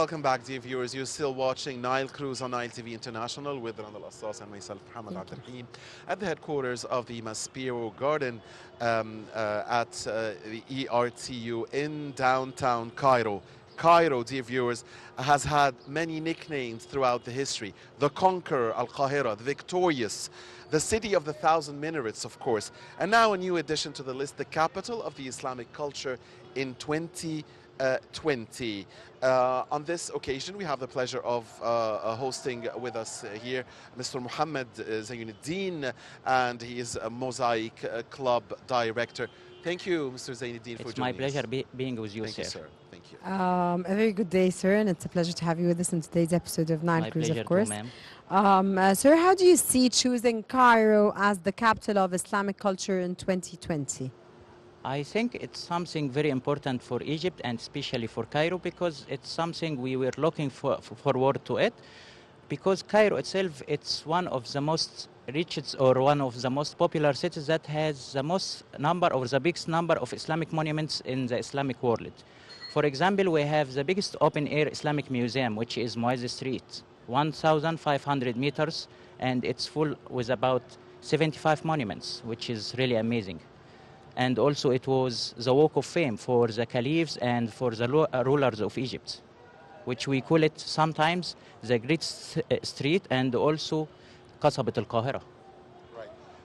welcome back, dear viewers. You're still watching Nile Cruise on Nile TV International with Rana Al-Assas and myself, Mohamed Abdelrahim, at the headquarters of the Maspero Garden at the ERTU in downtown Cairo. Cairo, dear viewers, has had many nicknames throughout the history. The Conqueror, Al-Qahira, the Victorious, the City of the Thousand Minarets, of course. And now a new addition to the list, the capital of the Islamic culture in 2020. On this occasion, we have the pleasure of hosting with us here Mr. Mohamed Zeineddin, and he is a Mosaic Club Director. Thank you, Mr. Zeineddin, for joining us. It's my pleasure being with you, Thank sir. you, sir. Thank you. A very good day, sir, and it's a pleasure to have you with us in today's episode of Nile Cruise, of course. Sir, how do you see choosing Cairo as the capital of Islamic culture in 2020? I think it's something very important for Egypt and especially for Cairo because it's something we were looking forward to it. Because Cairo itself, it's one of the most richest or one of the most popular cities that has the most number or the biggest number of Islamic monuments in the Islamic world. For example, we have the biggest open-air Islamic museum, which is Muazzez Street, 1,500 meters, and it's full with about 75 monuments, which is really amazing. And also it was the walk of fame for the caliphs and for the rulers of Egypt, which we call it sometimes the Great Street and also Qasabat al-Qahira.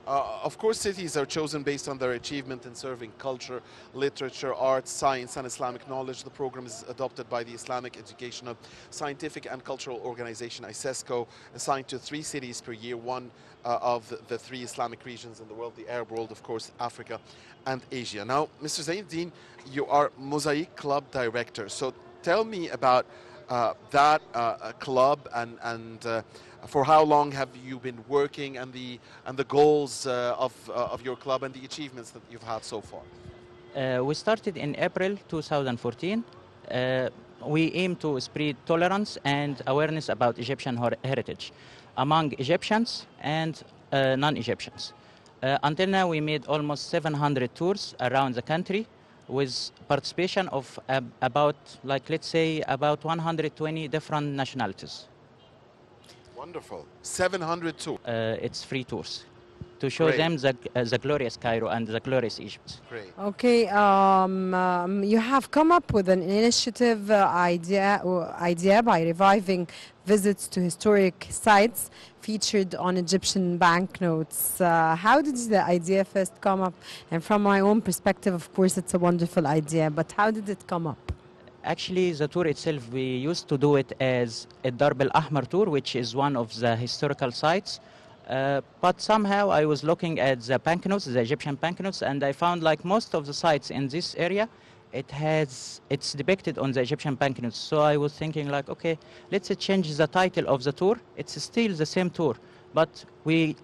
Of course, cities are chosen based on their achievement in serving culture, literature, arts, science, and Islamic knowledge. The program is adopted by the Islamic Educational, Scientific, and Cultural Organization, ISESCO, assigned to 3 cities per year, one of the 3 Islamic regions in the world, the Arab world, of course, Africa, and Asia. Now, Mr. Zeineddin, you are Mosaic Club Director. So tell me about that club and for how long have you been working and the goals of your club and the achievements that you've had so far? We started in April 2014. We aim to spread tolerance and awareness about Egyptian heritage among Egyptians and non-Egyptians. Until now, we made almost 700 tours around the country with participation of about, like, let's say, about 120 different nationalities. Wonderful. 700 tours. It's free tours to show them the glorious Cairo and the glorious Egypt. Great. Okay, you have come up with an initiative idea by reviving visits to historic sites featured on Egyptian banknotes. How did the idea first come up? And from my own perspective, of course, it's a wonderful idea, but how did it come up? Actually, the tour itself, we used to do it as a Darb al-Ahmar tour, which is one of the historical sites. But somehow I was looking at the banknotes, the Egyptian banknotes, and I found like most of the sites in this area, it's depicted on the Egyptian banknotes. So I was thinking like, okay, let's change the title of the tour. It's still the same tour, but we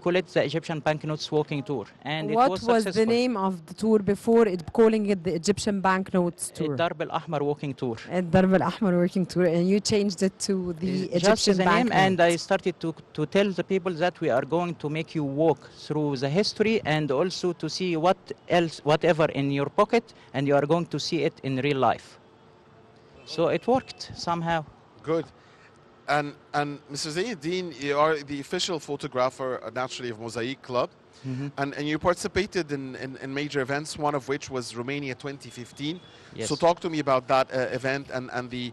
call it the Egyptian banknotes walking tour. And what it was successful. The name of the tour before calling it the Egyptian banknotes tour? Darb al-Ahmar walking tour. Darb al-Ahmar walking tour, and you changed it to the Egyptian banknotes. And I started to tell the people that we are going to make you walk through the history and also to see whatever in your pocket, and you are going to see it in real life. So it worked somehow. Good. And Mr. Zeineddin, you are the official photographer, naturally, of Mosaic Club. Mm-hmm. And you participated in major events, one of which was Romania 2015. Yes. So talk to me about that event and the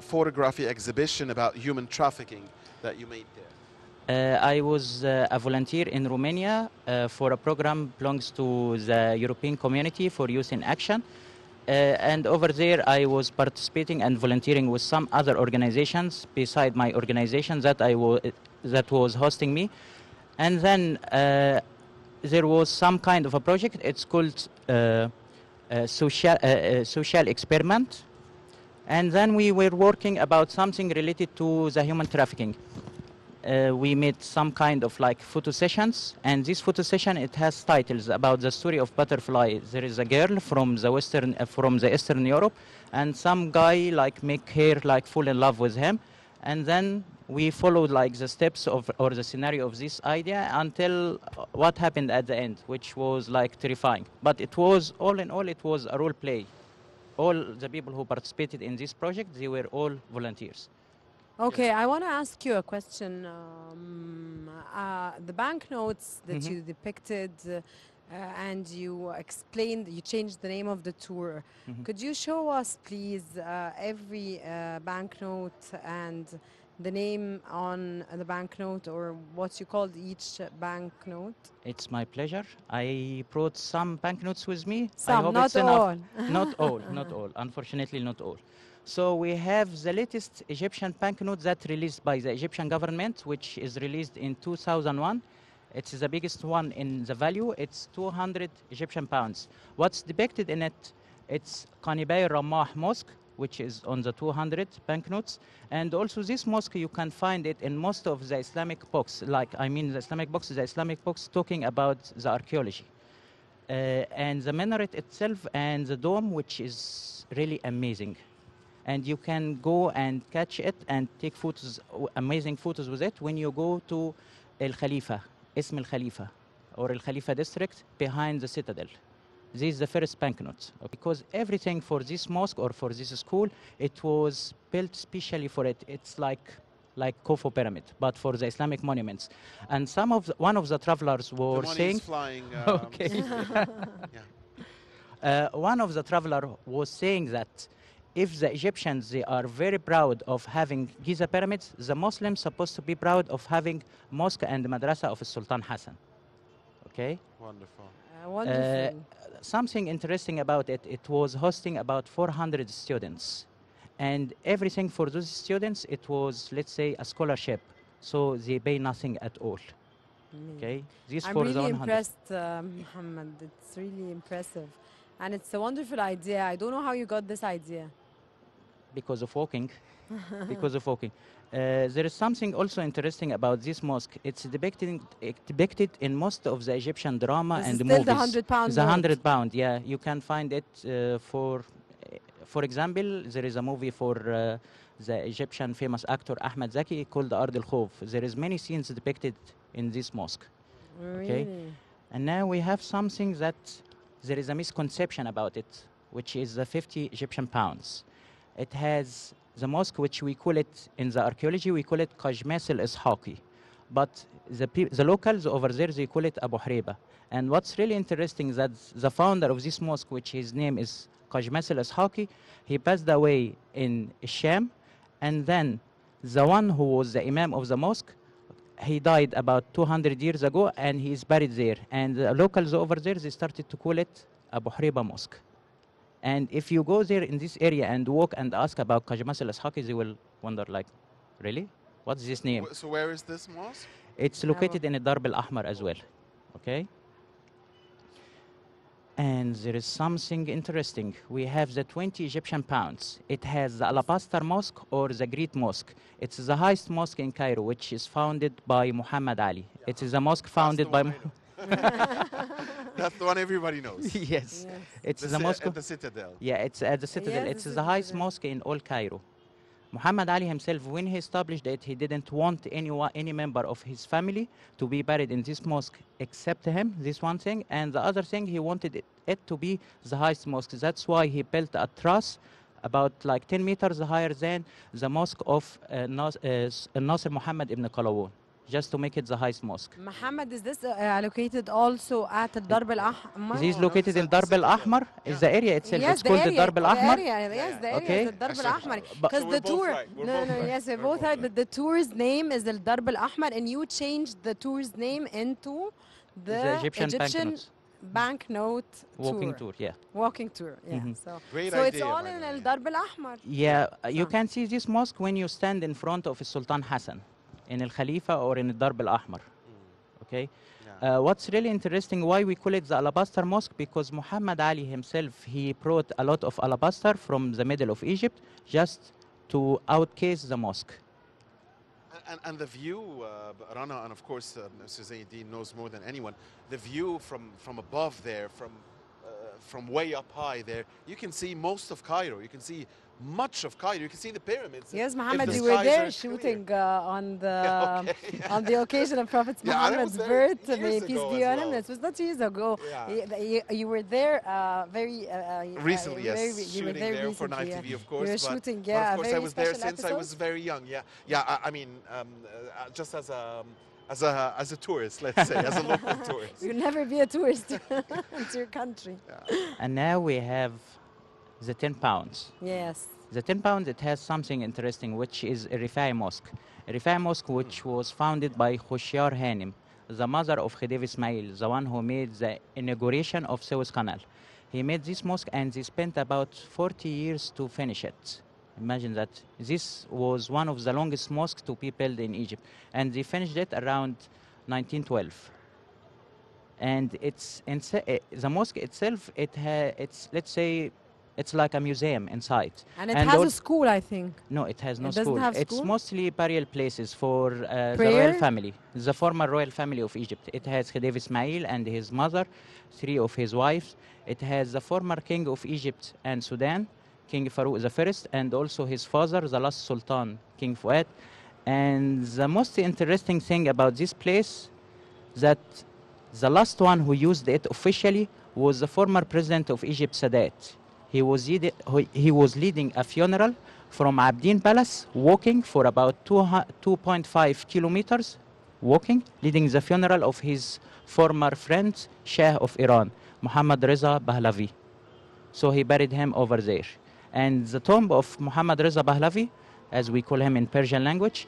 photography exhibition about human trafficking that you made there. I was a volunteer in Romania for a program belongs to the European Community for Youth in Action. And over there, I was participating and volunteering with some other organizations beside my organization that was hosting me. And then there was some kind of a project. It's called social experiment. And then we were working about something related to the human trafficking. We made some kind of like photo sessions, and this photo session, it has titles about the story of butterfly. There is a girl from the Eastern Europe, and some guy like make her like fall in love with him, and then we followed like the steps of or the scenario of this idea until what happened at the end, which was like terrifying. But it was all in all, it was a role play. All the people who participated in this project, they were all volunteers. Okay, Yes. I want to ask you a question. The banknotes that Mhm. you depicted and you explained, you changed the name of the tour. Mhm. Could you show us, please, every banknote and the name on the banknote, or what you called each banknote? It's my pleasure. I brought some banknotes with me. I Some, hope it's not enough. all. Not all, not all. Unfortunately, not all. So we have the latest Egyptian banknote that released by the Egyptian government, which is released in 2001. It's the biggest one in the value. It's 200 Egyptian pounds. What's depicted in it? It's Qanibay Ramah Mosque, which is on the 200 banknotes. And also this mosque, you can find it in most of the Islamic books, the Islamic books talking about the archaeology. And the minaret itself and the dome, which is really amazing. And you can go and catch it and take photos, amazing photos with it when you go to El Khalifa, Ism El Khalifa, or El Khalifa district behind the citadel. This is the first banknote, because everything for this mosque or for this school, it was built specially for it. It's like Khufu pyramid, but for the Islamic monuments. And one of the travelers The were money saying, is flying. okay, Yeah. one of the traveler was saying that if the Egyptians, they are very proud of having Giza pyramids, the Muslims supposed to be proud of having mosque and madrasa of Sultan Hassan. Okay. Wonderful. Wonderful. Something interesting about it, it was hosting about 400 students. And everything for those students, it was, let's say, a scholarship. So they pay nothing at all. Okay? This I'm for the really 100. impressed, Mohammed. It's really impressive. And it's a wonderful idea. I don't know how you got this idea. Because of walking. Because of walking. There is something also interesting about this mosque. It's depicted in most of the Egyptian drama This and is still movies. the 100-pound The note. 100 pound, yeah. You can find it for example, there is a movie for the Egyptian famous actor Ahmed Zaki called Ard al-Khawf. There is many scenes depicted in this mosque. Okay? Really? And now we have something that there is a misconception about it, which is the 50 Egyptian pounds. It has the mosque, which we call it in the archaeology, we call it Qajmas al-Ishaqi. But the locals over there, they call it Abu Hreiba. And what's really interesting is that the founder of this mosque, which his name is Qajmas al-Ishaqi, he passed away in Sham. And then the one who was the imam of the mosque, he died about 200 years ago, and he is buried there. And the locals over there, they started to call it Abu Hreiba Mosque. And if you go there in this area and walk and ask about Qajmas al-Ishaqi, they will wonder, like, really? What's this name? So where is this mosque? It's located in Darb al-Ahmar as well, okay? And there is something interesting. We have the 20 Egyptian pounds. It has the Alabaster Mosque or the Great Mosque. It's the highest mosque in Cairo, which is founded by Muhammad Ali. It is a mosque founded by... That's the one everybody knows. Yes. It's the mosque. At the Citadel. Yeah, it's at the Citadel. Yes, It's the the highest Citadel. mosque in all Cairo. Muhammad Ali himself, when he established it, he didn't want any member of his family to be buried in this mosque except him, this one thing. And the other thing, he wanted it to be the highest mosque. That's why he built a truss about like 10 meters higher than the mosque of Nasir Muhammad ibn Qalawun, just to make it the highest mosque. Muhammad, is this located also at Darb al-Ahmar? This is No, no, located it's in at the Darb al-Ahmar. Citadel. Is the area itself. Yes, It's called the Darb al-Ahmar. Yes, the area Okay. is the Darb I searched al-Ahmar. it. Because So the we're both tour... right. We're No, both no, right. yes, we're We're both both right. right. But the tour's name is the Darb al-Ahmar, and you changed the tour's name into the Egyptian banknotes. banknote Walking tour, yeah. Walking tour, yeah. Mhm. Great So it's idea, all by in the Al way. Darb al-Ahmar. Yeah, you So- can see this mosque when you stand in front of Sultan Hassan in Al Khalifa or in Darb al-Ahmar. Okay. Yeah. What's really interesting, why we call it the Alabaster Mosque, because Muhammad Ali himself, he brought a lot of alabaster from the middle of Egypt just to outcase the mosque. And the view, Rana, and of course, Mr. Zeineddin knows more than anyone, the view from above there, from way up high there, you can see most of Cairo. You can see much of Cairo. You can see the pyramids. Yes, if Mohammed, the you were skies there are shooting clear. on the Yeah, okay. on the occasion of Prophet Yeah, and I Muhammad's was there birth. May years peace ago be as on him. well. It was not years ago. Yeah. You were there Recently, yes, you were shooting there there for recently. Nile TV, of You course. were but, shooting, but yeah, of a course, I very was there special since I episode. was very young. Yeah, yeah. I mean, just as a tourist, let's say, as a local tourist. You'll never be a tourist into your country. Yeah. And now we have the 10 pounds. Yes. The 10 pounds, it has something interesting, which is a Rifai Mosque. A Rifai Mosque, which was founded by Khoshyar Hanim, the mother of Khedive Ismail, the one who made the inauguration of Suez Canal. He made this mosque and they spent about 40 years to finish it. Imagine that. This was one of the longest mosques to be built in Egypt. And they finished it around 1912. And the mosque itself, it's, let's say, it's like a museum inside. And it has a also- school, I think. No, it has no It doesn't school. have It's school? mostly burial places for the Prayer? royal family, the former royal family of Egypt. It has Khedive Ismail and his mother, 3 of his wives. It has the former king of Egypt and Sudan, King Farouk I, and also his father, the last sultan, King Fuad. And the most interesting thing about this place, that the last one who used it officially was the former president of Egypt, Sadat. He was leading a funeral from Abdin Palace, walking for about 2.5 kilometers, leading the funeral of his former friend, Shah of Iran, Mohammad Reza Pahlavi. So he buried him over there. And the tomb of Mohammad Reza Pahlavi, as we call him in Persian language,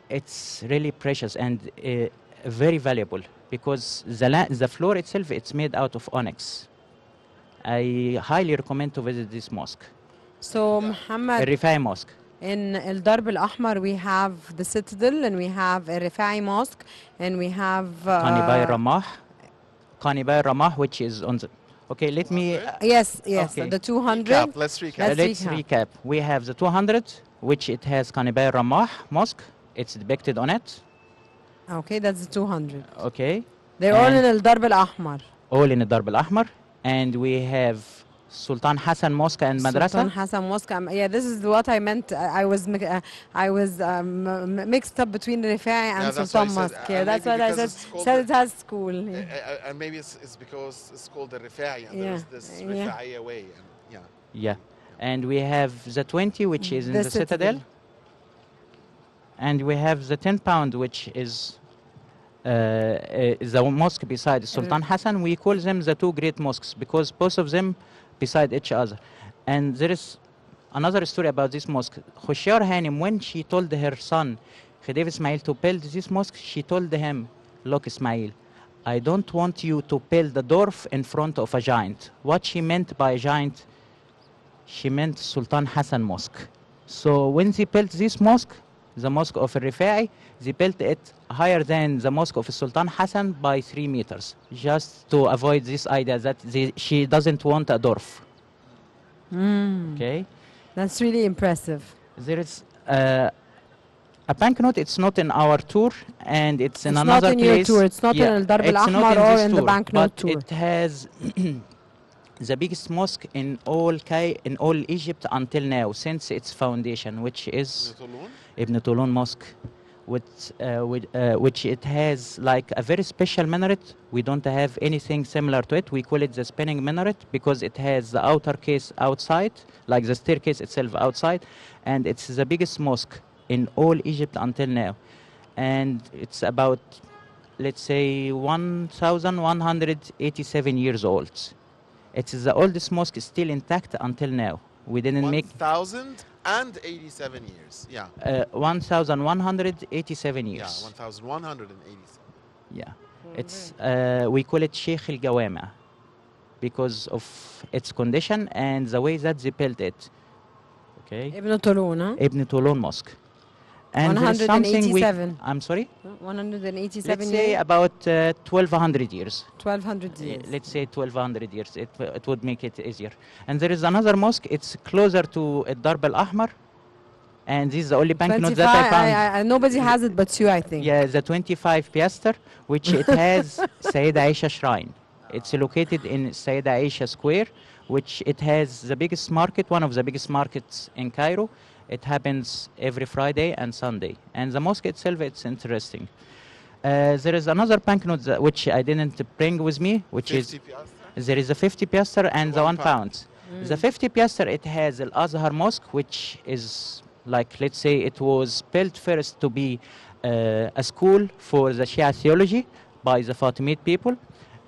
it's really precious and very valuable, because the floor itself, it's made out of onyx. I highly recommend to visit this mosque, So, Mohammed, Rifai Mosque. in El Darb Al Ahmar, we have the Citadel, and we have a Rifai Mosque, and we have. Qanibai Ramah, which is on the. Okay, let me. Yes, Okay. the 200. Recap, let's recap. Let's Let's recap. We have the 200, which it has Qanibai Ramah Mosque. It's depicted on it. Okay, that's the 200. Okay, They're all And- in El Darb Al Ahmar. all in the Darb Al Ahmar, and we have Sultan Hassan Mosque and Madrasa. Sultan Hassan Mosque. Yeah, this is what I meant. I was mixed up between Rifai and Yeah, that's Sultan why I said, Mosque. Yeah, that's maybe what I because said. it's called Said the- it has school. Yeah. And maybe it's because it's called the Rifai, and Yeah, there's this yeah. Rifai way. And, yeah. Yeah, and we have the 20, which is in The the Citadel. And we have the 10 pound, which is the mosque beside Sultan Hassan. We call them the 2 great mosques because both of them beside each other. And there is another story about this mosque. Khoshyar Hanim, when she told her son Khedive Ismail to build this mosque, she told him, look Ismail, I don't want you to build a dwarf in front of a giant. What she meant by giant, she meant Sultan Hassan Mosque. So when they built this mosque, the mosque of Rifai, they built it higher than the mosque of Sultan Hassan by 3 meters, just to avoid this idea that she doesn't want a dwarf. Okay, That's really impressive. there is a banknote. It's not in our tour, and it's in It's another not in place. your tour. It's not in Al Darb Al it's not Ahmar in or this in the tour, banknote but tour. it has the biggest mosque in all Egypt until now, since its foundation, which is Ibn Tulun Mosque, which it has like a very special minaret. We don't have anything similar to it. We call it the spinning minaret because it has the outer case outside, like the staircase itself outside, and it's the biggest mosque in all Egypt until now. And it's about, let's say, 1,187 years old. It's the oldest mosque still intact until now. We didn't make 1,087 years. Yeah. 1,187 Yeah, years. 1,187. Yeah. It's we call it Sheikh Al Gawama because of its condition and the way that they built it. Okay. Ibn Tulun, huh? Ibn Tulun Mosque. And there is something 187. I'm sorry? 187 Let's say years. about 1,200 years. 1,200 years. Let's say 1,200 years. It would make it easier. And there is another mosque. It's closer to Darb Al Ahmar. And this is the only banknote that I found. Nobody has it but you, I think. Yeah, the 25 piaster, which it has Sayyida Aisha shrine It's located in Sayyida Aisha Square, which it has the biggest market, one of the biggest markets in Cairo. It happens every Friday and Sunday. And the mosque itself, it's interesting. There is another banknote which I didn't bring with me, which 50 is, piastres? there is a 50 piastre and the 1 £1. pound. The 50 piastre, it has Al-Azhar Mosque, which is like, let's say, it was built first to be a school for the Shia theology by the Fatimid people.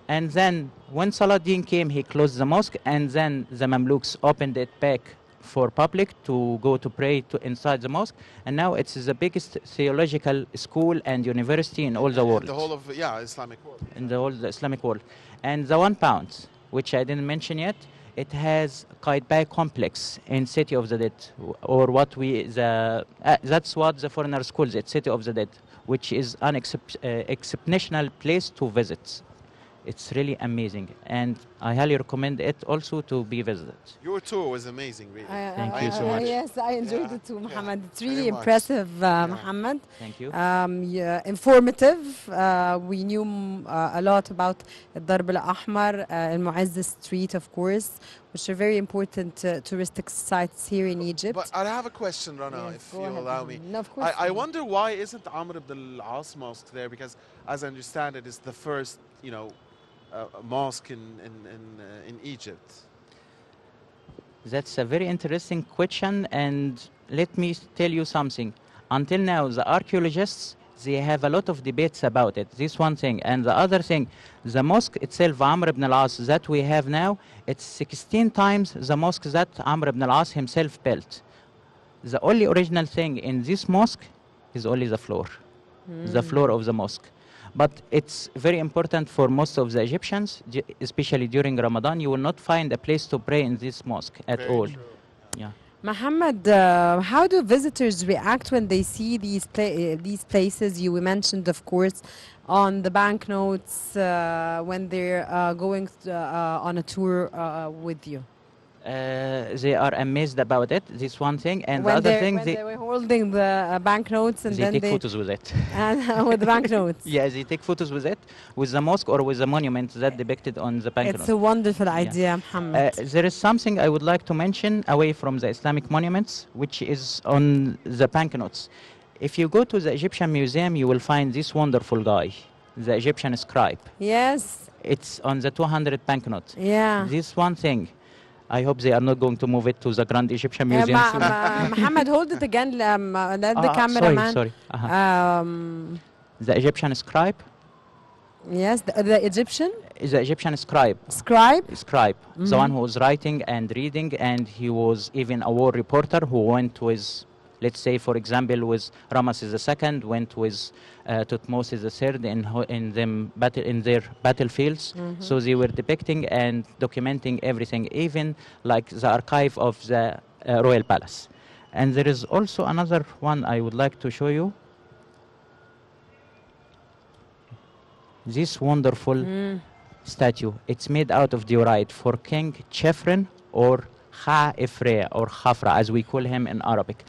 And then when Saladin came, he closed the mosque, and then the Mamluks opened it back for public to go to pray inside the mosque. And now it's the biggest theological school and university in all the world. The whole of, yeah, Islamic world. In the whole Islamic world. And the 1 pound, which I didn't mention yet, it has Qaitbay complex in City of the Dead, or what that's what the foreigners call it, City of the Dead, which is an exceptional place to visit. It's really amazing, and I highly recommend it also to be visited. Your tour was amazing, really. Thank you so much. Yes, I enjoyed it too, Mohamed. It's really very much. impressive, Mohamed. Thank you. Yeah, informative. We knew a lot about Darb al-Ahmar, Al-Mu'azz Street, of course, which are very important touristic sites here in Egypt. But I have a question, Rana, Yes, if go you ahead, allow me. No, of course. I wonder why isn't Amr ibn al-As Mosque there? Because as I understand it, it's the first, mosque in Egypt. That's a very interesting question, and let me tell you something. Until now, the archaeologists, they have a lot of debates about it. This one thing. And the other thing, the mosque itself, Amr ibn al-As, that we have now, it's 16 times the mosque that Amr ibn al-As himself built. The only original thing in this mosque is only the floor, the floor of the mosque. But it's very important for most of the Egyptians, especially during Ramadan. You will not find a place to pray in this mosque at Very all. true. Yeah. Mohamed, how do visitors react when they see these places you mentioned, of course, on the banknotes when they're going on a tour with you? They are amazed about it. This one thing, and When the other thing, they were holding the banknotes and they then take photos with it. and with the banknotes. Yeah, they take photos with it, with the mosque or with the monument that depicted on the banknote. It's a wonderful idea, Mohammed. There is something I would like to mention away from the Islamic monuments, which is on the banknotes. If you go to the Egyptian Museum, you will find this wonderful guy, the Egyptian scribe. Yes. It's on the 200 banknote. Yeah. This one thing, I hope they are not going to move it to the Grand Egyptian Museum soon. Mohammed, hold it again. Let the cameraman. Sorry. The Egyptian scribe. Yes, the Egyptian Is the Egyptian scribe. scribe. The one who was writing and reading, and he was even a war reporter who went with, let's say, for example, with Ramesses II, went with Thutmose III in their battlefields. So they were depicting and documenting everything, even like the archive of the royal palace. And there is also another one I would like to show you. This wonderful statue. It's made out of diorite for King Chefren, or Kha-Ifre, or Khafra, as we call him in Arabic.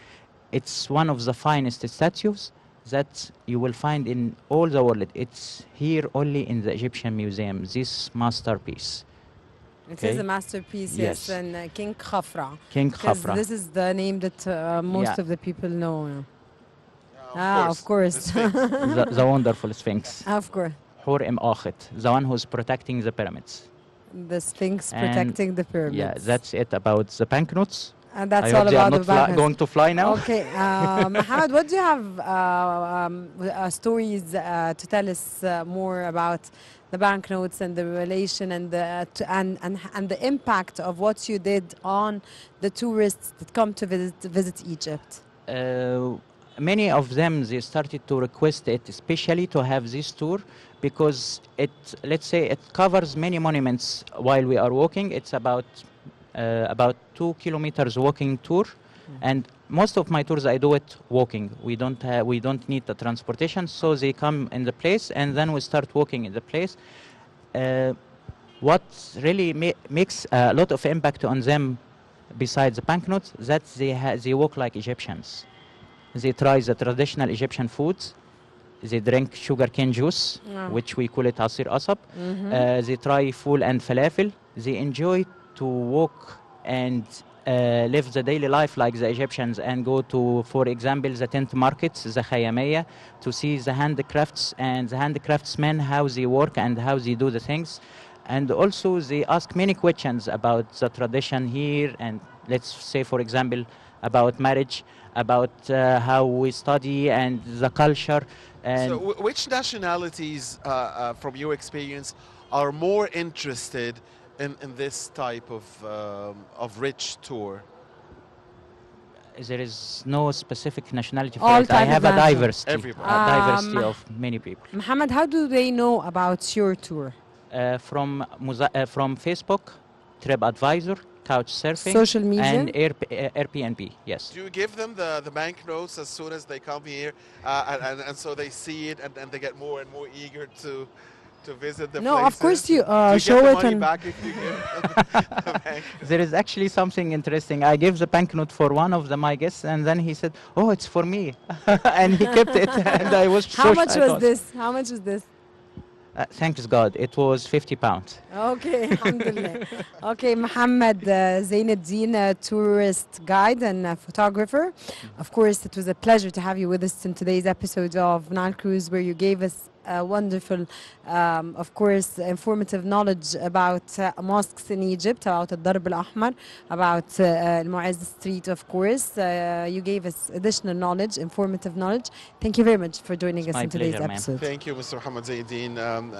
It's one of the finest statues that you will find in all the world. It's here only in the Egyptian Museum, this masterpiece. It Okay. is a masterpiece, yes, Yes. and King Khafra. King 'Cause Khafra. this is the name that most Yeah. of the people know. Yeah, Of course. The Sphinx. the wonderful Sphinx. Of course. Hur Im Akhet, the one who's protecting the pyramids. The Sphinx And protecting the pyramids. Yeah, that's it about the banknotes. And that's I all hope they are about not the banknotes. going to fly now. Okay, Mohammed, what do you have stories to tell us more about the banknotes and the relation and the impact of what you did on the tourists that come to visit Egypt? Many of them, they started to request it, especially to have this tour, because let's say it covers many monuments while we are walking. It's about 2 kilometers walking tour, and most of my tours I do it walking. We don't need the transportation, so they come in the place and then we start walking in the place. What really makes a lot of impact on them, besides the banknotes, that they walk like Egyptians. They try the traditional Egyptian foods. They drink sugarcane juice, which we call it asir asab. They try fool and falafel. They enjoy to walk and live the daily life like the Egyptians and go to, for example, the tent markets, the khayamiyya, to see the handicrafts and the handicraftsmen, how they work and how they do the things. And also they ask many questions about the tradition here, and let's say, for example, about marriage, about how we study and the culture. And So which nationalities, from your experience, are more interested in this type of rich tour? there is no specific nationality for All it. I type have of a national. diversity, Everybody. diversity of many people. Mohamed, how do they know about your tour? From Facebook, TripAdvisor, Couchsurfing, Social media? and Airbnb. Yes. Do you give them the banknotes as soon as they come here, and so they see it and they get more and more eager to visit the No, places? of course you Do you show get it the money on. back if you give them the banknote? There is actually something interesting. I gave the banknote for one of my guests, and then he said, "Oh, it's for me," and he kept it. And I was How so much I was thought, this? How much was this? Thanks God, it was £50. Okay, alhamdulillah. Okay, Mohamed Zeineddin, tourist guide and photographer. Of course, it was a pleasure to have you with us in today's episode of Nile Cruise, where you gave us wonderful, of course, informative knowledge about mosques in Egypt, about Al-Darb Al-Ahmar, about Al-Mu'izz Street, of course. You gave us additional knowledge, informative knowledge. Thank you very much for joining us my in today's pleasure, ma'am. episode. Thank you, Mr. Mohamed Zeineddin,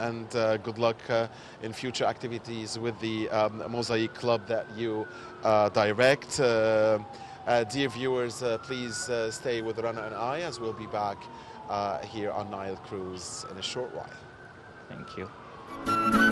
and good luck in future activities with the Mosaic Club that you direct. Dear viewers, please stay with Rana and I, as we'll be back here on Nile Cruise in a short while. Thank you.